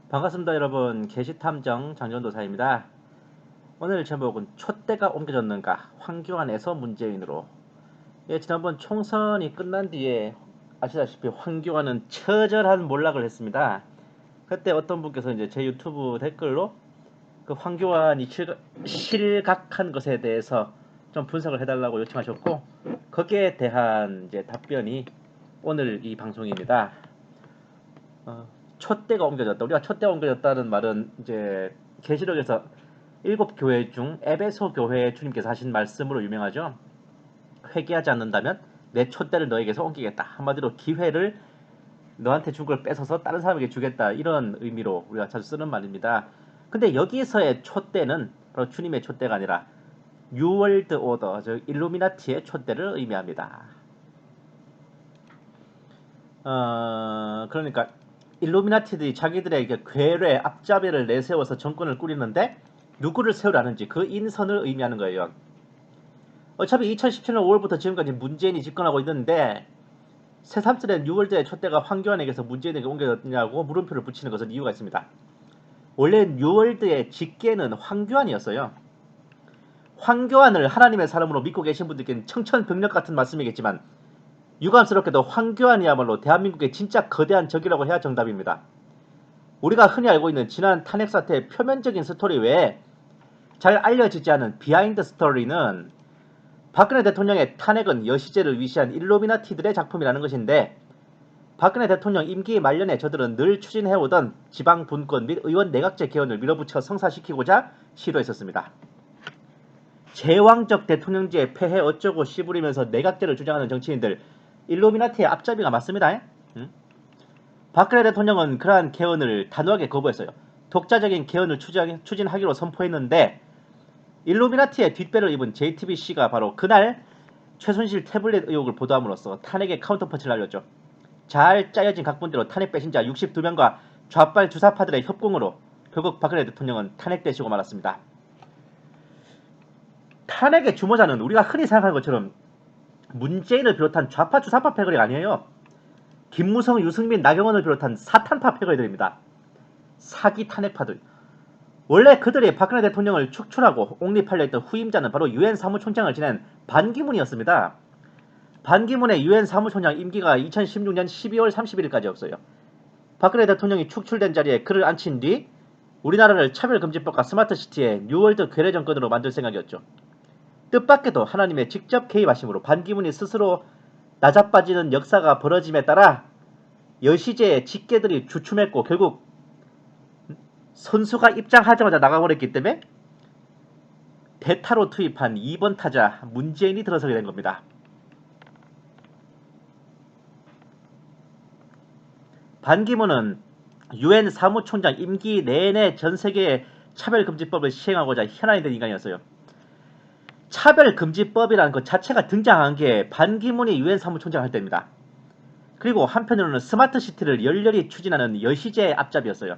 반갑습니다 여러분. 게시탐정 장전도사입니다. 오늘 제목은 촛대가 옮겨졌는가 황교안에서 문재인으로. 지난번 총선이 끝난 뒤에 아시다시피 황교안은 처절한 몰락을 했습니다. 그때 어떤 분께서 이제 제 유튜브 댓글로 그 황교안이 실각한 것에 대해서 좀 분석을 해달라고 요청하셨고, 거기에 대한 이제 답변이 오늘 이 방송입니다. 촛대가 옮겨졌다. 우리가 촛대가 옮겨졌다는 말은 이제 계시록에서 7교회 중 에베소 교회 주님께서 하신 말씀으로 유명하죠. 회개하지 않는다면 내 촛대를 너에게서 옮기겠다. 한마디로 기회를 너한테 준 걸 뺏어서 다른 사람에게 주겠다. 이런 의미로 우리가 자주 쓰는 말입니다. 근데 여기서의 촛대는 바로 주님의 촛대가 아니라 뉴월드 오더, 즉 일루미나티의 촛대를 의미합니다. 그러니까 일루미나티들이 자기들의 괴뢰 앞잡이를 내세워서 정권을 꾸리는데 누구를 세우라는지 그 인선을 의미하는 거예요. 어차피 2017년 5월부터 지금까지 문재인이 집권하고 있는데 새삼스레 뉴월드의 촛대가 황교안에게서 문재인에게 옮겨졌냐고 물음표를 붙이는 것은 이유가 있습니다. 원래 뉴월드의 직계는 황교안이었어요. 황교안을 하나님의 사람으로 믿고 계신 분들께는 청천벽력 같은 말씀이겠지만 유감스럽게도 황교안이야말로 대한민국의 진짜 거대한 적이라고 해야 정답입니다. 우리가 흔히 알고 있는 지난 탄핵 사태의 표면적인 스토리 외에 잘 알려지지 않은 비하인드 스토리는 박근혜 대통령의 탄핵은 여시제를 위시한 일루미나티들의 작품이라는 것인데, 박근혜 대통령 임기 말년에 저들은 늘 추진해오던 지방 분권 및 의원 내각제 개헌을 밀어붙여 성사시키고자 시도했었습니다. 제왕적 대통령제의 폐해 어쩌고 씨부리면서 내각제를 주장하는 정치인들, 일루미나티의 앞잡이가 맞습니다. 박근혜 대통령은 그러한 개헌을 단호하게 거부했어요. 독자적인 개헌을 추진하기로 선포했는데 일루미나티의 뒷배를 입은 JTBC가 바로 그날 최순실 태블릿 의혹을 보도함으로써 탄핵의 카운터펀치를 날렸죠. 잘 짜여진 각본대로 탄핵 배신자 62명과 좌빨 주사파들의 협공으로 결국 박근혜 대통령은 탄핵되시고 말았습니다. 탄핵의 주모자는 우리가 흔히 생각하는 것처럼 문재인을 비롯한 좌파 주사파 패거리가 아니에요. 김무성, 유승민, 나경원을 비롯한 사탄파 패거리들입니다. 사기 탄핵파들. 원래 그들이 박근혜 대통령을 축출하고 옹립하려 했던 후임자는 바로 유엔 사무총장을 지낸 반기문이었습니다. 반기문의 유엔 사무총장 임기가 2016년 12월 31일까지였어요. 박근혜 대통령이 축출된 자리에 그를 앉힌 뒤 우리나라를 차별금지법과 스마트시티의 뉴월드 괴뢰 정권으로 만들 생각이었죠. 뜻밖에도 하나님의 직접 개입하심으로 반기문이 스스로 나자빠지는 역사가 벌어짐에 따라 여시제의 직계들이 주춤했고 결국 선수가 입장하자마자 나가버렸기 때문에 대타로 투입한 2번 타자 문재인이 들어서게 된 겁니다. 반기문은 유엔 사무총장 임기 내내 전 세계의 차별금지법을 시행하고자 현안이 된 인간이었어요. 차별금지법이라는 것 자체가 등장한 게 반기문이 유엔 사무총장 할 때입니다. 그리고 한편으로는 스마트시티를 열렬히 추진하는 여시제의 앞잡이였어요.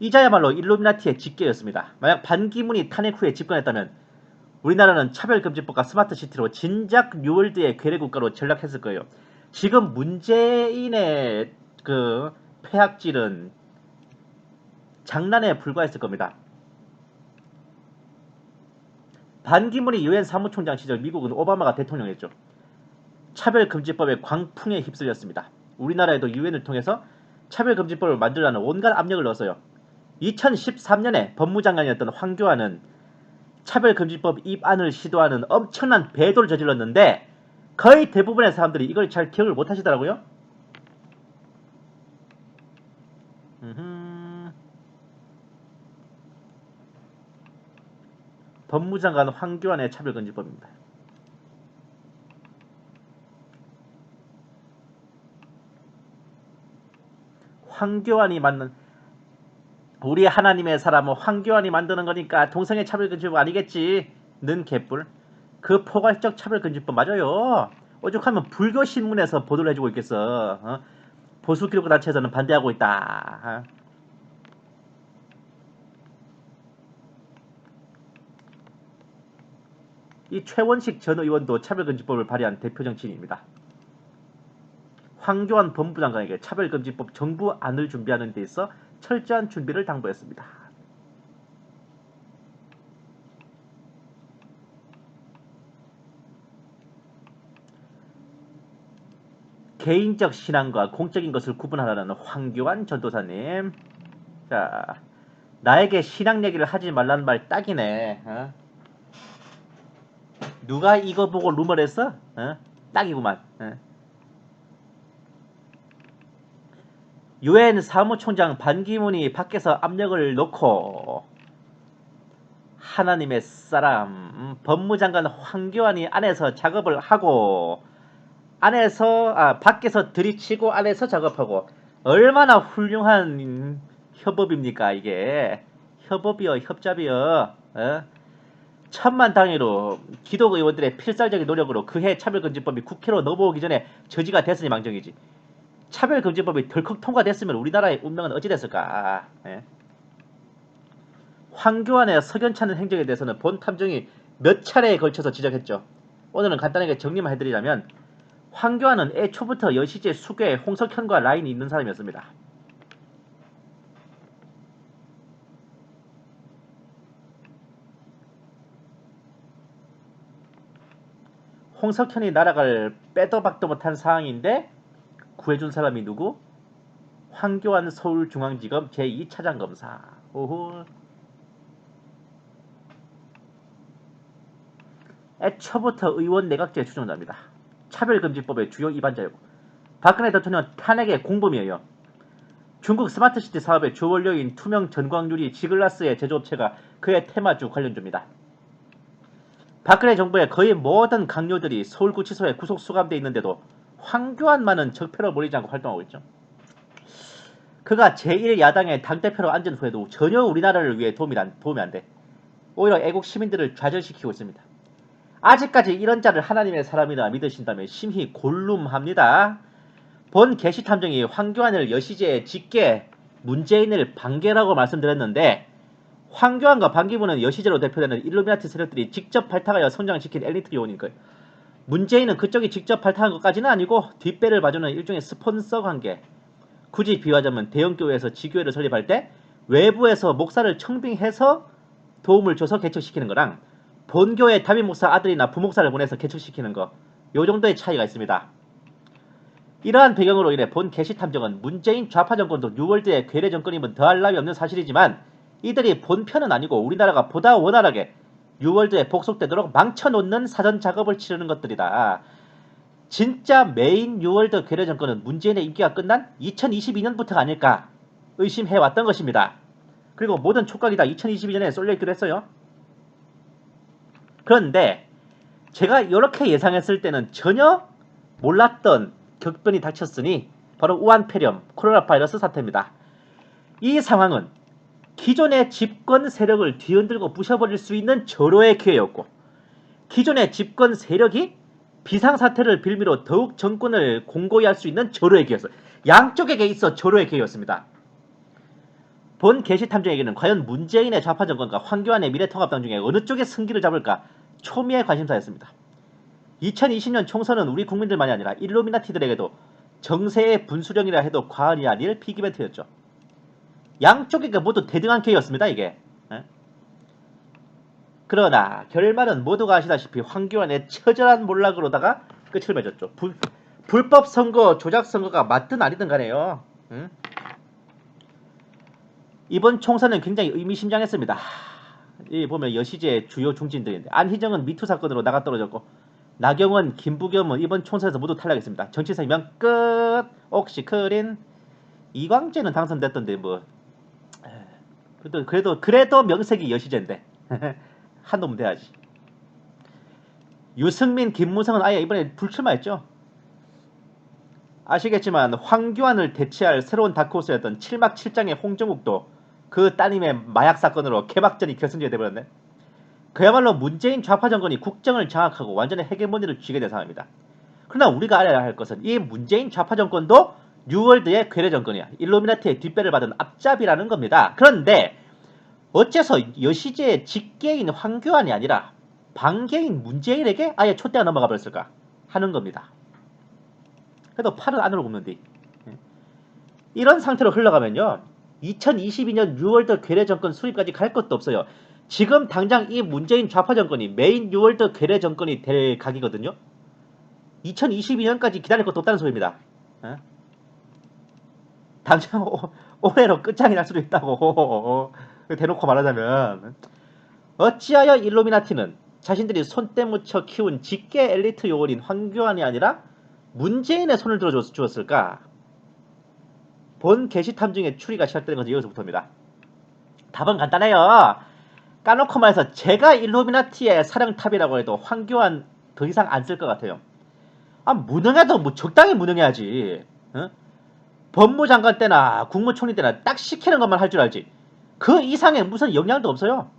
이자야말로 일루미나티의 직계였습니다. 만약 반기문이 탄핵 후에 집권했다면 우리나라는 차별금지법과 스마트시티로 진작 뉴월드의 괴뢰국가로 전락했을 거예요. 지금 문재인의 그 폐악질은 장난에 불과했을 겁니다. 반기문이 유엔 사무총장 시절 미국은 오바마가 대통령이었죠. 차별금지법의 광풍에 휩쓸렸습니다. 우리나라에도 유엔을 통해서 차별금지법을 만들라는 온갖 압력을 넣었어요. 2013년에 법무장관이었던 황교안은 차별금지법 입안을 시도하는 엄청난 배도를 저질렀는데 거의 대부분의 사람들이 이걸 잘 기억을 못하시더라고요. 법무장관 황교안의 차별금지법입니다. 황교안이 만든 우리 하나님의 사람은 황교안이 만드는 거니까 동성애 차별금지법 아니겠지. 는 개뿔. 그 포괄적 차별금지법 맞아요. 오죽하면 불교신문에서 보도를 해주고 있겠어. 보수기독단체에서는 반대하고 있다. 이 최원식 전 의원도 차별금지법을 발의한 대표 정치인입니다. 황교안 법무장관에게 차별금지법 정부안을 준비하는 데 있어 철저한 준비를 당부했습니다. 개인적 신앙과 공적인 것을 구분하라는 황교안 전도사님. 자, 나에게 신앙 얘기를 하지 말라는 말 딱이네. 어? 누가 이거 보고 루머를 했어? 어? 딱이구만. 어? 유엔 사무총장 반기문이 밖에서 압력을 놓고 하나님의 사람 법무장관 황교안이 안에서 작업을 하고 밖에서 들이치고 안에서 작업하고 얼마나 훌륭한 협업입니까 이게. 협업이요 협잡이요. 어? 천만 단위로 기독 의원들의 필사적인 노력으로 그해 차별금지법이 국회로 넘어오기 전에 저지가 됐으니 망정이지. 차별금지법이 덜컥 통과됐으면 우리나라의 운명은 어찌 됐을까. 예? 황교안의 석연찮은 행적에 대해서는 본 탐정이 몇 차례에 걸쳐서 지적했죠. 오늘은 간단하게 정리만 해드리자면 황교안은 애초부터 여시제 수괴 홍석현과 라인이 있는 사람이었습니다. 홍석현이 나라를 빼도 박도 못한 상황인데 구해준 사람이 누구? 황교안 서울중앙지검 제2차장검사. 오호. 애초부터 의원 내각제 추종자입니다. 차별금지법의 주요 위반자였고 박근혜 대통령 탄핵의 공범이에요. 중국 스마트시티 사업의 주 원료인 투명 전광유리 지글라스의 제조업체가 그의 테마주 관련주입니다. 박근혜 정부의 거의 모든 강요들이 서울구치소에 구속 수감돼 있는데도 황교안만은 적폐로 몰리지 않고 활동하고 있죠. 그가 제1야당의 당대표로 앉은 후에도 전혀 우리나라를 위해 도움이 안 돼. 오히려 애국 시민들을 좌절시키고 있습니다. 아직까지 이런 자를 하나님의 사람이라 믿으신다면 심히 골룸합니다. 본 게시탐정이 황교안을 여시제에 직계 문재인을 반개라고 말씀드렸는데 황교안과 반기문은 여시제로 대표되는 일루미나티 세력들이 직접 발탁하여 성장시킨 엘리트 요원인 거예요. 문재인은 그쪽이 직접 발탁한 것까지는 아니고 뒷배를 봐주는 일종의 스폰서 관계. 굳이 비유하자면 대형교회에서 지교회를 설립할 때 외부에서 목사를 청빙해서 도움을 줘서 개척시키는 거랑 본교회 담임 목사 아들이나 부목사를 보내서 개척시키는 거, 요 정도의 차이가 있습니다. 이러한 배경으로 인해 본 게시탐정은 문재인 좌파 정권도 뉴월드의 괴뢰 정권임은 더할 나위 없는 사실이지만 이들이 본편은 아니고 우리나라가 보다 원활하게 뉴월드에 복속되도록 망쳐놓는 사전 작업을 치르는 것들이다. 진짜 메인 뉴월드 괴뢰 정권은 문재인의 임기가 끝난 2022년부터가 아닐까 의심해왔던 것입니다. 그리고 모든 촉각이 다 2022년에 쏠려있기도 했어요. 그런데 제가 이렇게 예상했을 때는 전혀 몰랐던 격변이 닥쳤으니 바로 우한폐렴 코로나 바이러스 사태입니다. 이 상황은 기존의 집권 세력을 뒤흔들고 부셔버릴 수 있는 절호의 기회였고 기존의 집권 세력이 비상사태를 빌미로 더욱 정권을 공고히 할 수 있는 절호의 기회였어요. 양쪽에게 있어 절호의 기회였습니다. 본 게시탐정에게는 과연 문재인의 좌파 정권과 황교안의 미래통합당 중에 어느 쪽의 승기를 잡을까 초미의 관심사였습니다. 2020년 총선은 우리 국민들만이 아니라 일루미나티들에게도 정세의 분수령이라 해도 과언이 아닐 피기멘트였죠. 양쪽에게 모두 대등한 기회였습니다. 이게. 그러나 결말은 모두가 아시다시피 황교안의 처절한 몰락으로다가 끝을 맺었죠. 불법 선거, 조작 선거가 맞든 아니든 간에요. 이번 총선은 굉장히 의미심장했습니다. 이 보면 여시제 주요 중진들인데 안희정은 미투 사건으로 나가 떨어졌고 나경원, 김부겸은 이번 총선에서 모두 탈락했습니다. 정치생명 끝. 옥시크린 이광재는 당선됐던데 뭐 그래도 명색이 여시제인데 한 놈 돼야지. 유승민, 김무성은 아예 이번에 불출마했죠. 아시겠지만 황교안을 대체할 새로운 다크호스였던 7막 7장의 홍정욱도 그 따님의 마약 사건으로 개막전이 결승전이 돼버렸네. 그야말로 문재인 좌파 정권이 국정을 장악하고 완전히 헤게모니를 쥐게 된 상황입니다. 그러나 우리가 알아야 할 것은 이 문재인 좌파 정권도 뉴월드의 괴뢰 정권이야. 일루미나티의 뒷배를 받은 앞잡이라는 겁니다. 그런데 어째서 여시제의 직계인 황교안이 아니라 반계인 문재인에게 아예 촛대가 넘어가 버렸을까 하는 겁니다. 그래도 팔은 안으로 굽는디. 이런 상태로 흘러가면요. 2022년 6월드 괴뢰 정권 수립까지 갈 것도 없어요. 지금 당장 이 문재인 좌파 정권이 메인 6월드 괴뢰 정권이 될 각이거든요. 2022년까지 기다릴 것도 없다는 소리입니다. 어? 당장 올해로 끝장이 날 수도 있다고. 대놓고 말하자면 어찌하여 일루미나티는 자신들이 손때 묻혀 키운 직계 엘리트 요원인 황교안이 아니라 문재인의 손을 들어주었을까? 본 게시탐중의 추리가 시작되는 것은 여기서부터입니다. 답은 간단해요. 까놓고 말해서 제가 일루미나티의 사령탑이라고 해도 황교안 더 이상 안 쓸 것 같아요. 무능해도 뭐 적당히 무능해야지. 어? 법무장관 때나 국무총리 때나 딱 시키는 것만 할 줄 알지. 그 이상의 무슨 영향도 없어요.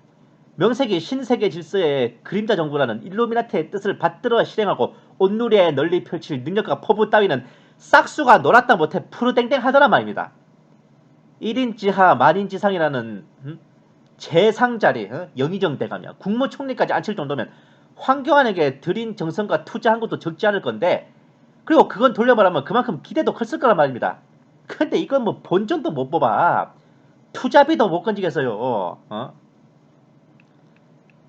명색이 신세계 질서의 그림자 정부라는 일루미나티의 뜻을 받들어 실행하고 온누리에 널리 펼칠 능력과 포부 따위는 싹수가 놀았다 못해 푸르땡땡 하더란 말입니다. 1인지하 만인지상이라는 재상자리 영의정 대가며 국무총리까지 앉힐 정도면 황교안에게 들인 정성과 투자한 것도 적지 않을 건데, 그리고 그건 돌려말하면 그만큼 기대도 컸을 거란 말입니다. 근데 이건 뭐 본전도 못 뽑아. 투자비도 못 건지겠어요.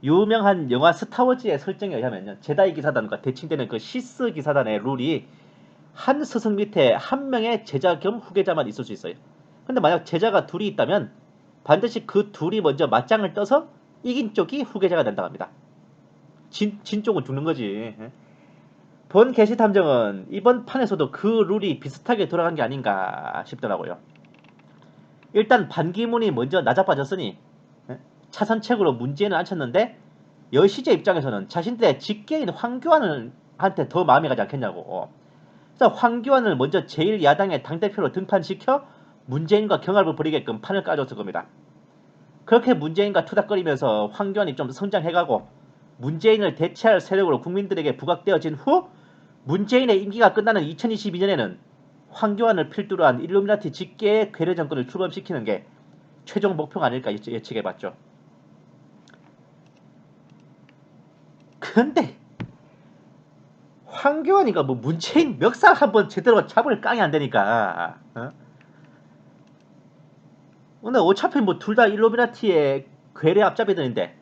유명한 영화 스타워즈의 설정에 의하면요, 제다이 기사단과 대칭되는 그 시스 기사단의 룰이 한 스승 밑에 한 명의 제자 겸 후계자만 있을 수 있어요. 근데 만약 제자가 둘이 있다면 반드시 그 둘이 먼저 맞짱을 떠서 이긴 쪽이 후계자가 된다고 합니다. 진 쪽은 죽는 거지. 본 게시 탐정은 이번 판에서도 그 룰이 비슷하게 돌아간 게 아닌가 싶더라고요. 일단 반기문이 먼저 나자빠졌으니 차선책으로 문재인을 앉혔는데, 여시제 입장에서는 자신들의 직계인 황교안한테 더 마음이 가지 않겠냐고. 그래서 황교안을 먼저 제1야당의 당대표로 등판시켜 문재인과 경합을 벌이게끔 판을 까줬을 겁니다. 그렇게 문재인과 투닥거리면서 황교안이 좀 성장해가고 문재인을 대체할 세력으로 국민들에게 부각되어진 후 문재인의 임기가 끝나는 2022년에는 황교안을 필두로 한 일루미나티 직계의 괴뢰 정권을 출범시키는 게 최종 목표가 아닐까 예측해봤죠. 근데 황교안이가 뭐 문재인 멱살 한번 제대로 잡을 깡이 안 되니까. 근데 어차피 뭐 둘 다 일루미나티의 괴뢰 앞잡이들인데,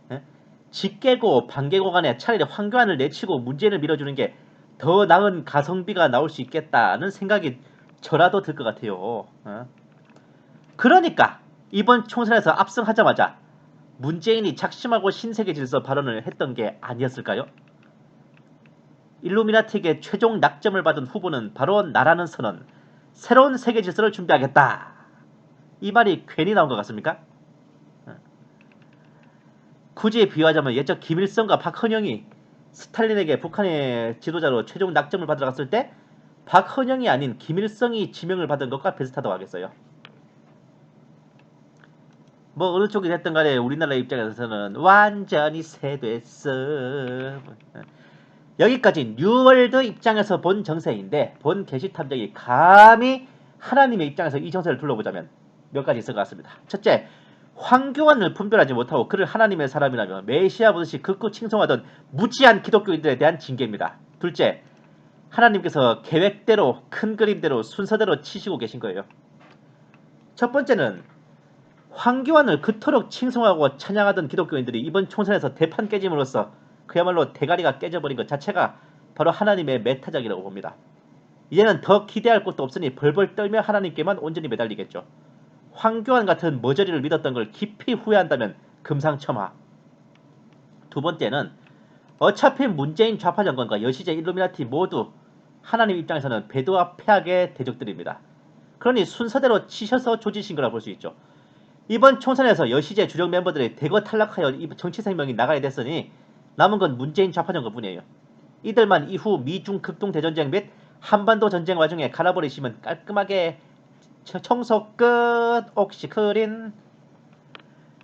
직계고 반계고 간에 차라리 황교안을 내치고 문재인을 밀어주는 게 더 나은 가성비가 나올 수 있겠다는 생각이 저라도 들 것 같아요. 그러니까 이번 총선에서 압승하자마자 문재인이 작심하고 신세계 질서 발언을 했던 게 아니었을까요? 일루미나티에게 최종 낙점을 받은 후보는 바로 나라는 선언, 새로운 세계 질서를 준비하겠다. 이 말이 괜히 나온 것 같습니까? 굳이 비유하자면 예적 김일성과 박헌영이 스탈린에게 북한의 지도자로 최종 낙점을 받으러 갔을 때 박헌영이 아닌 김일성이 지명을 받은 것과 비슷하다고 하겠어요. 뭐 어느 쪽이 됐든 간에 우리나라 입장에서는 완전히 새됐어. 여기까지 뉴월드 입장에서 본 정세인데, 본 게시탐정이 감히 하나님의 입장에서 이 정세를 둘러보자면 몇 가지 있을 것 같습니다. 첫째, 황교안을 분별하지 못하고 그를 하나님의 사람이라며 메시아 보듯이 극구 칭송하던 무지한 기독교인들에 대한 징계입니다. 둘째, 하나님께서 계획대로 큰 그림대로 순서대로 치시고 계신 거예요. 첫 번째는 황교안을 그토록 칭송하고 찬양하던 기독교인들이 이번 총선에서 대판 깨짐으로써 그야말로 대가리가 깨져버린 것 자체가 바로 하나님의 메타작이라고 봅니다. 이제는 더 기대할 것도 없으니 벌벌 떨며 하나님께만 온전히 매달리겠죠. 황교안 같은 머저리를 믿었던 걸 깊이 후회한다면 금상첨화. 두 번째는 어차피 문재인 좌파 정권과 여시제 일루미나티 모두 하나님 입장에서는 배도와 폐악의 대적들입니다. 그러니 순서대로 치셔서 조지신 거라 볼 수 있죠. 이번 총선에서 여시제 주력 멤버들이 대거 탈락하여 정치 생명이 나가야 됐으니 남은 건 문재인 좌파 정권뿐이에요. 이들만 이후 미중 극동 대전쟁 및 한반도 전쟁 와중에 갈아버리시면 깔끔하게 청소 끝. 옥시크린.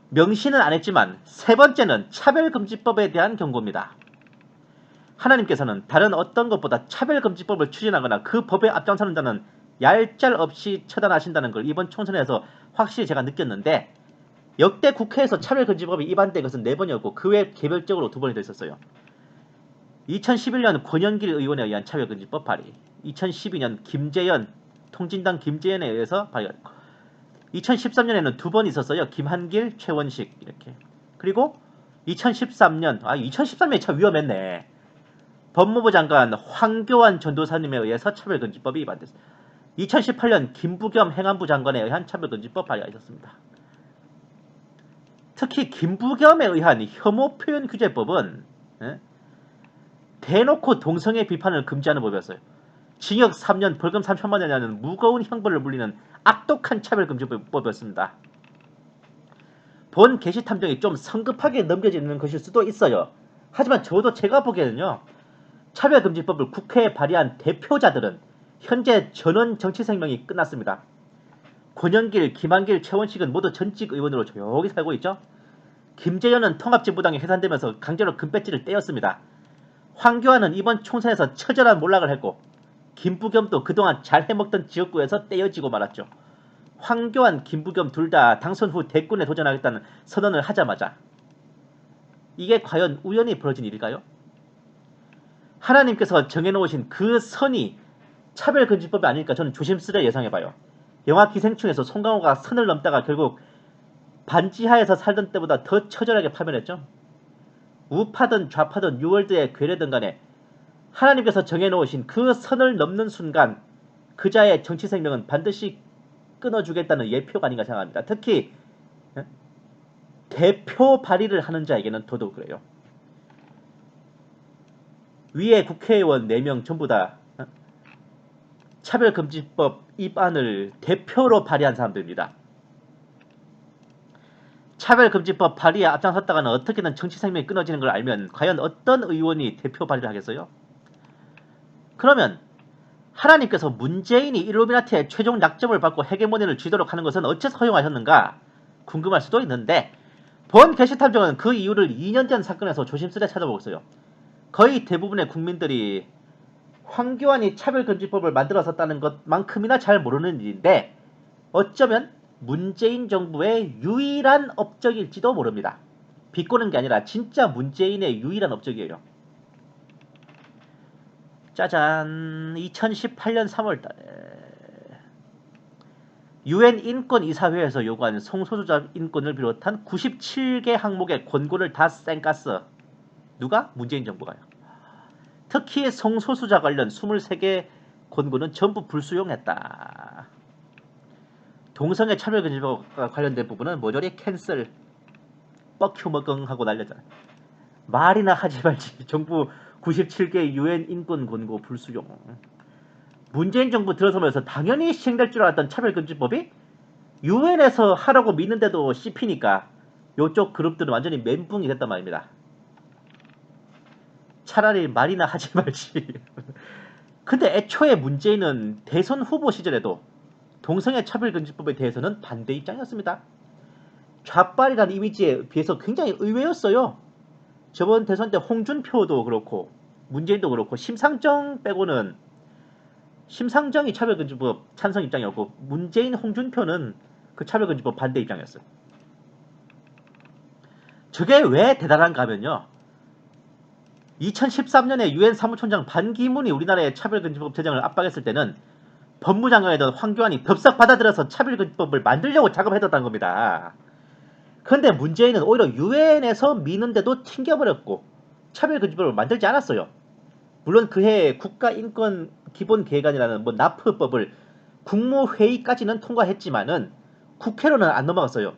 명시는 안 했지만 세 번째는 차별금지법에 대한 경고입니다. 하나님께서는 다른 어떤 것보다 차별금지법을 추진하거나 그 법에 앞장서는 자는 얄짤없이 처단하신다는 걸 이번 총선에서 확실히 제가 느꼈는데, 역대 국회에서 차별금지법이 위반된 것은 4번이었고 그 외 개별적으로 2번이 더 있었어요. 2011년 권영길 의원에 의한 차별금지법 발의, 2012년 김재현 통진당 김재현에 의해서 발의했고, 2013년에는 두 번 있었어요. 김한길, 최원식 이렇게. 그리고 2013년, 2013년이 참 위험했네. 법무부 장관 황교안 전도사님에 의해서 차별금지법이 위반됐습니다. 2018년 김부겸 행안부 장관에 의한 차별금지법 발의가 있었습니다. 특히 김부겸에 의한 혐오표현규제법은 대놓고 동성애 비판을 금지하는 법이었어요. 징역 3년, 벌금 3천만 원이라는 무거운 형벌을 물리는 악독한 차별금지법이었습니다. 본 게시 탐정이 좀 성급하게 넘겨지는 것일 수도 있어요. 하지만 적어도 제가 보기에는요, 차별금지법을 국회에 발의한 대표자들은 현재 전원 정치생명이 끝났습니다. 권영길, 김한길, 최원식은 모두 전직 의원으로 조용히 살고 있죠. 김재현은 통합진보당에 해산되면서 강제로 금배지를 떼었습니다. 황교안은 이번 총선에서 처절한 몰락을 했고, 김부겸도 그동안 잘 해먹던 지역구에서 떼어지고 말았죠. 황교안, 김부겸 둘 다 당선 후 대권에 도전하겠다는 선언을 하자마자 이게 과연 우연히 벌어진 일일까요? 하나님께서 정해놓으신 그 선이 차별금지법이 아닐까 저는 조심스레 예상해봐요. 영화 기생충에서 송강호가 선을 넘다가 결국 반지하에서 살던 때보다 더 처절하게 파면했죠. 우파든 좌파든 뉴월드에 괴뢰든 간에 하나님께서 정해놓으신 그 선을 넘는 순간 그자의 정치 생명은 반드시 끊어주겠다는 예표가 아닌가 생각합니다. 특히 대표 발의를 하는 자에게는 더더욱 그래요. 위에 국회의원 4명 전부 다 차별금지법 입안을 대표로 발의한 사람들입니다. 차별금지법 발의에 앞장섰다가는 어떻게든 정치 생명이 끊어지는 걸 알면 과연 어떤 의원이 대표 발의를 하겠어요? 그러면 하나님께서 문재인이 일루미나티의 최종 약점을 받고 헤게모니를 쥐도록 하는 것은 어째서 허용하셨는가 궁금할 수도 있는데 본 게시탐정은 그 이유를 2년 전 사건에서 조심스레 찾아보고 있어요. 거의 대부분의 국민들이 황교안이 차별금지법을 만들었었다는 것만큼이나 잘 모르는 일인데 어쩌면 문재인 정부의 유일한 업적일지도 모릅니다. 비꼬는 게 아니라 진짜 문재인의 유일한 업적이에요. 짜잔, 2018년 3월달에 UN 인권이사회에서 요구한 성소수자 인권을 비롯한 97개 항목의 권고를 다 쌩깠어. 누가? 문재인 정부가요. 특히 성소수자 관련 23개 권고는 전부 불수용했다. 동성애 차별금지법과 관련된 부분은 모조리 캔슬, 뻑큐머긍하고 날렸잖아. 말이나 하지 말지. 정부 97개 UN 인권 권고 불수용. 문재인 정부 들어서면서 당연히 시행될 줄 알았던 차별금지법이 UN에서 하라고 믿는데도 씹히니까 요쪽 그룹들은 완전히 멘붕이 됐단 말입니다. 차라리 말이나 하지 말지. 근데 애초에 문재인은 대선 후보 시절에도 동성애 차별금지법에 대해서는 반대 입장이었습니다. 좌빨이라는 이미지에 비해서 굉장히 의외였어요. 저번 대선 때 홍준표도 그렇고 문재인도 그렇고 심상정이 차별금지법 찬성 입장이었고 문재인, 홍준표는 그 차별금지법 반대 입장이었어요. 저게 왜 대단한가 하면요. 2013년에 UN 사무총장 반기문이 우리나라의 차별금지법 제정을 압박했을 때는 법무장관이던 황교안이 덥석 받아들여서 차별금지법을 만들려고 작업해뒀다는 겁니다. 그런데 문재인은 오히려 UN에서 미는데도 튕겨버렸고 차별금지법을 만들지 않았어요. 물론 그해 국가인권기본계획안이라는 나프법을 국무회의까지는 통과했지만은 국회로는 안 넘어갔어요.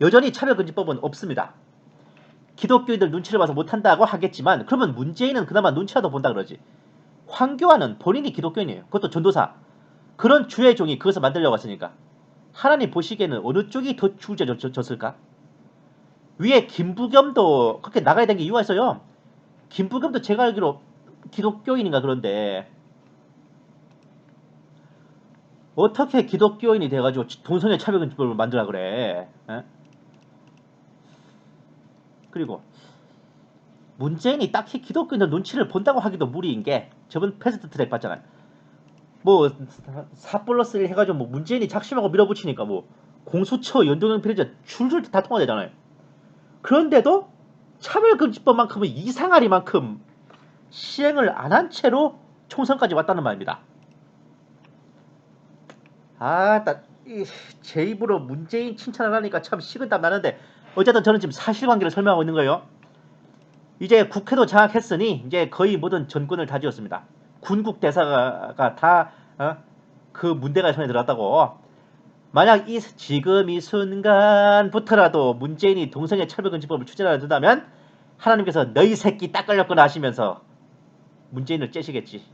여전히 차별금지법은 없습니다. 기독교인들 눈치를 봐서 못한다고 하겠지만 그러면 문재인은 그나마 눈치라도 본다 그러지. 황교안은 본인이 기독교인이에요. 그것도 전도사. 그런 주의 종이 그것을 만들려고 했으니까 하나님 보시기에는 어느 쪽이 더 추워졌을까? 위에 김부겸도 그렇게 나가야 된 게 이유가 있어요. 김부겸도 제가 알기로 기독교인인가 그런데 어떻게 기독교인이 돼가지고 동성애 차별금지법을 만들라 그래? 에? 그리고 문재인이 딱히 기독교인들 눈치를 본다고 하기도 무리인 게 저번 패스트트랙 봤잖아요. 뭐 4+1 해가지고 뭐 문재인이 작심하고 밀어붙이니까 뭐 공수처 연동형 필요자 줄줄 다 통과되잖아요. 그런데도 차별금지법만큼은 이상하리만큼 시행을 안 한 채로 총선까지 왔다는 말입니다. 제 입으로 문재인 칭찬을 하니까 참 식은땀 나는데 어쨌든 저는 지금 사실관계를 설명하고 있는 거예요. 이제 국회도 장악했으니 이제 거의 모든 전권을 다 쥐었습니다. 군국 대사가 다 그 문대가 손에 들어갔다고. 만약 지금 이 순간부터라도 문재인이 동성애 차별금지법을 추진하려 든다면 하나님께서 너희 새끼 딱 걸렸구나 하시면서 문재인을 째시겠지.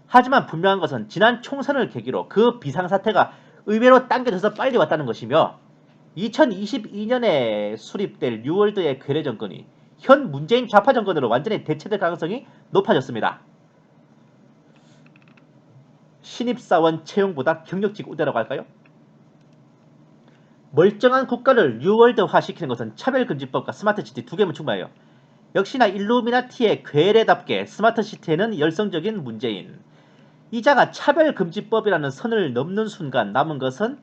하지만 분명한 것은 지난 총선을 계기로 그 비상사태가 의외로 당겨져서 빨리 왔다는 것이며 2022년에 수립될 뉴월드의 괴뢰 정권이 현 문재인 좌파 정권으로 완전히 대체될 가능성이 높아졌습니다. 신입사원 채용보다 경력직 우대라고 할까요? 멀쩡한 국가를 뉴월드화 시키는 것은 차별금지법과 스마트시티 두 개면 충분해요. 역시나 일루미나티의 괴뢰답게 스마트시티에는 열성적인 문재인. 이자가 차별금지법이라는 선을 넘는 순간 남은 것은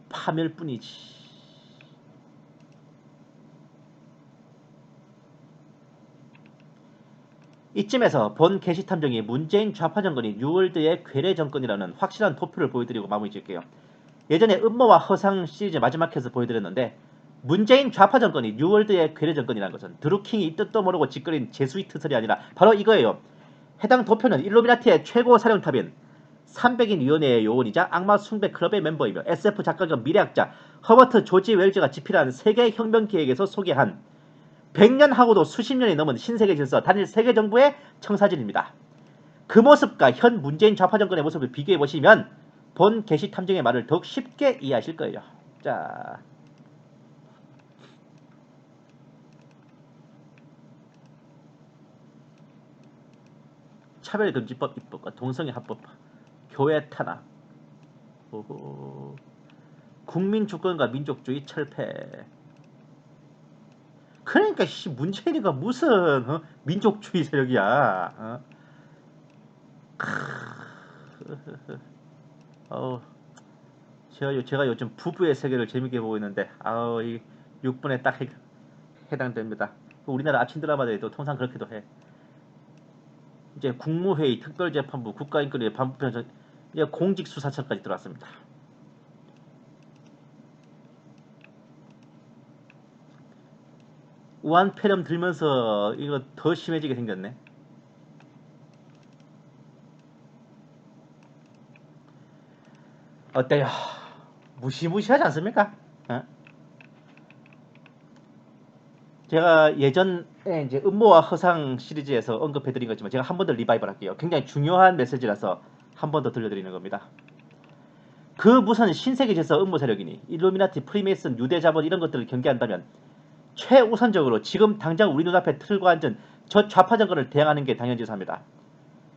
파멸뿐이지. 이쯤에서 본 게시탐정이 문재인 좌파 정권이 뉴월드의 괴뢰 정권이라는 확실한 도표를 보여드리고 마무리 짓게요. 예전에 음모와 허상 시리즈 마지막 회에서 보여드렸는데 문재인 좌파 정권이 뉴월드의 괴뢰 정권이라는 것은 드루킹이 뜻도 모르고 짓거린 제수이트 설이 아니라 바로 이거예요. 해당 도표는 일루미나티의 최고 사령탑인 300인 위원회의 요원이자 악마 숭배 클럽의 멤버이며 SF 작가 겸 미래학자 허버트 조지 웰즈가 집필한 세계혁명 계획에서 소개한 100년 하고도 수십 년이 넘은 신세계 질서 단일 세계 정부의 청사진입니다. 그 모습과 현 문재인 좌파 정권의 모습을 비교해 보시면 본 게시 탐정의 말을 더욱 쉽게 이해하실 거예요. 자, 차별금지법 입법과 동성애 합법, 교회 탄압, 국민 주권과 민족주의 철폐. 그러니까 문재인이가 무슨 민족주의 세력이야. 제가 요즘 부부의 세계를 재밌게 보고 있는데 이 6분에 딱 해당됩니다. 우리나라 아침 드라마들도 통상 그렇게도 해. 이제 국무회의, 특별재판부, 국가인권위, 반부편, 이제 공직수사처까지 들어왔습니다. 우한폐렴 들면서 이거 더 심해지게 생겼네. 어때요? 무시무시하지 않습니까? 제가 예전에 이제 음모와 허상 시리즈에서 언급해드린 거지만 제가 한 번 더 리바이벌 할게요. 굉장히 중요한 메시지라서 한 번 더 들려드리는 겁니다. 그 무슨 신세계 질서 음모 세력이니 일루미나티, 프리메이슨, 유대자본 이런 것들을 경계한다면 최우선적으로 지금 당장 우리 눈앞에 틀고 앉은 저 좌파 정권을 대항하는 게 당연지사입니다.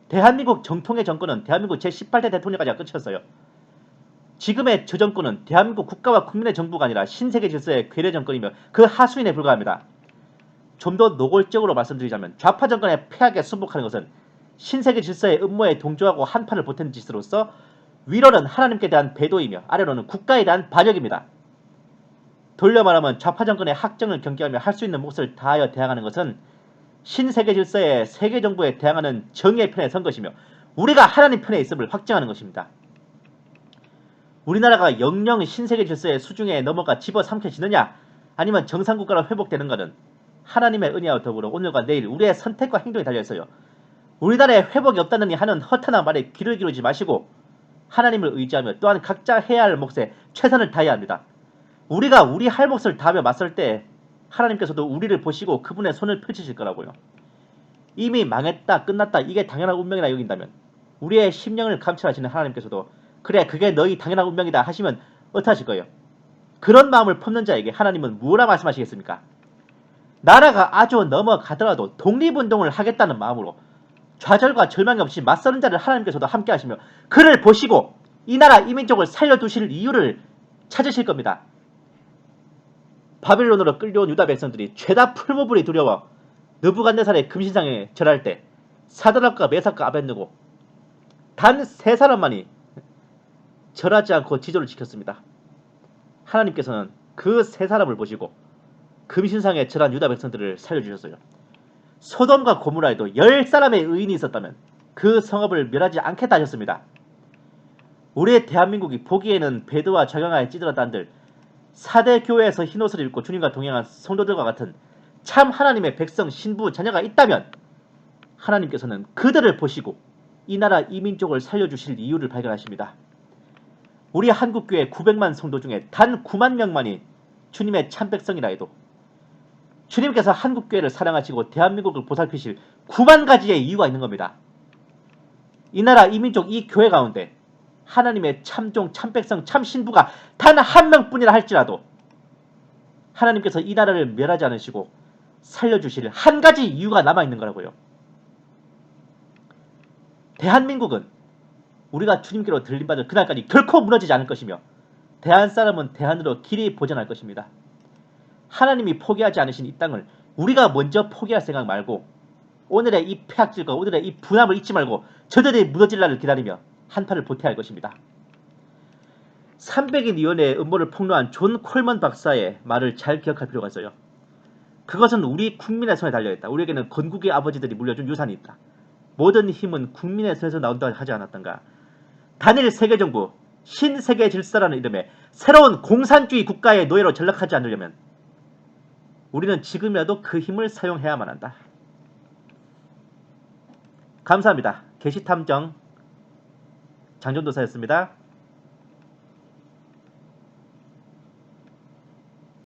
대한민국 정통의 정권은 대한민국 제18대 대통령까지가 끝이었어요. 지금의 저 정권은 대한민국 국가와 국민의 정부가 아니라 신세계 질서의 괴뢰 정권이며 그 하수인에 불과합니다. 좀 더 노골적으로 말씀드리자면 좌파 정권의 폐악에 순복하는 것은 신세계 질서의 음모에 동조하고 한판을 보탠 짓으로서 위로는 하나님께 대한 배도이며 아래로는 국가에 대한 반역입니다. 돌려 말하면 좌파 정권의 학정을 경계하며 할 수 있는 몫을 다하여 대항하는 것은 신세계 질서의 세계 정부에 대항하는 정의의 편에 선 것이며 우리가 하나님 편에 있음을 확증하는 것입니다. 우리나라가 영영 신세계 질서의 수중에 넘어가 집어삼켜지느냐 아니면 정상국가로 회복되는가는 하나님의 은혜와 더불어 오늘과 내일 우리의 선택과 행동에 달려있어요. 우리나라에 회복이 없다느니 하는 허탄한 말에 귀를 기울이지 마시고 하나님을 의지하며 또한 각자 해야 할 몫에 최선을 다해야 합니다. 우리가 우리 할 몫을 다하며 맞설 때 하나님께서도 우리를 보시고 그분의 손을 펼치실 거라고요. 이미 망했다 끝났다 이게 당연한 운명이라 여긴다면 우리의 심령을 감찰하시는 하나님께서도 그래 그게 너희 당연한 운명이다 하시면 어떡하실 거예요? 그런 마음을 품는 자에게 하나님은 무엇라 말씀하시겠습니까? 나라가 아주 넘어가더라도 독립운동을 하겠다는 마음으로 좌절과 절망이 없이 맞서는 자를 하나님께서도 함께 하시며 그를 보시고 이 나라 이민족을 살려두실 이유를 찾으실 겁니다. 바빌론으로 끌려온 유다 백성들이 죄다 풀무불이 두려워 느부갓네살의 금신상에 절할 때 사드락과 메삭과 아벳느고 단 3사람만이 절하지 않고 지조를 지켰습니다. 하나님께서는 그 3사람을 보시고 금신상에 절한 유다 백성들을 살려주셨어요. 소돔과 고모라에도 10사람의 의인이 있었다면 그 성읍을 멸하지 않겠다 하셨습니다. 우리의 대한민국이 보기에는 배도와 적용하에 찌들었다한들 4대 교회에서 흰옷을 입고 주님과 동행한 성도들과 같은 참 하나님의 백성, 신부, 자녀가 있다면 하나님께서는 그들을 보시고 이 나라 이 민족을 살려주실 이유를 발견하십니다. 우리 한국교회 900만 성도 중에 단 9만 명만이 주님의 참 백성이라 해도 주님께서 한국교회를 사랑하시고 대한민국을 보살피실 9만 가지의 이유가 있는 겁니다. 이 나라 이 민족 이 교회 가운데 하나님의 참종, 참백성, 참신부가 단 한 명뿐이라 할지라도 하나님께서 이 나라를 멸하지 않으시고 살려주실 한 가지 이유가 남아있는 거라고요. 대한민국은 우리가 주님께로 들림받을 그날까지 결코 무너지지 않을 것이며 대한 사람은 대한으로 길이 보전할 것입니다. 하나님이 포기하지 않으신 이 땅을 우리가 먼저 포기할 생각 말고 오늘의 이 폐악질과 오늘의 이 분함을 잊지 말고 저들이 무너질 날을 기다리며 한판을 보태야 할 것입니다. 300인 위원회의 음모를 폭로한 존 콜먼 박사의 말을 잘 기억할 필요가 있어요. 그것은 우리 국민의 손에 달려있다. 우리에게는 건국의 아버지들이 물려준 유산이 있다. 모든 힘은 국민의 손에서 나온다 하지 않았던가. 단일 세계정부, 신세계 질서라는 이름의 새로운 공산주의 국가의 노예로 전락하지 않으려면 우리는 지금이라도 그 힘을 사용해야만 한다. 감사합니다. 계시탐정 장전도사였습니다.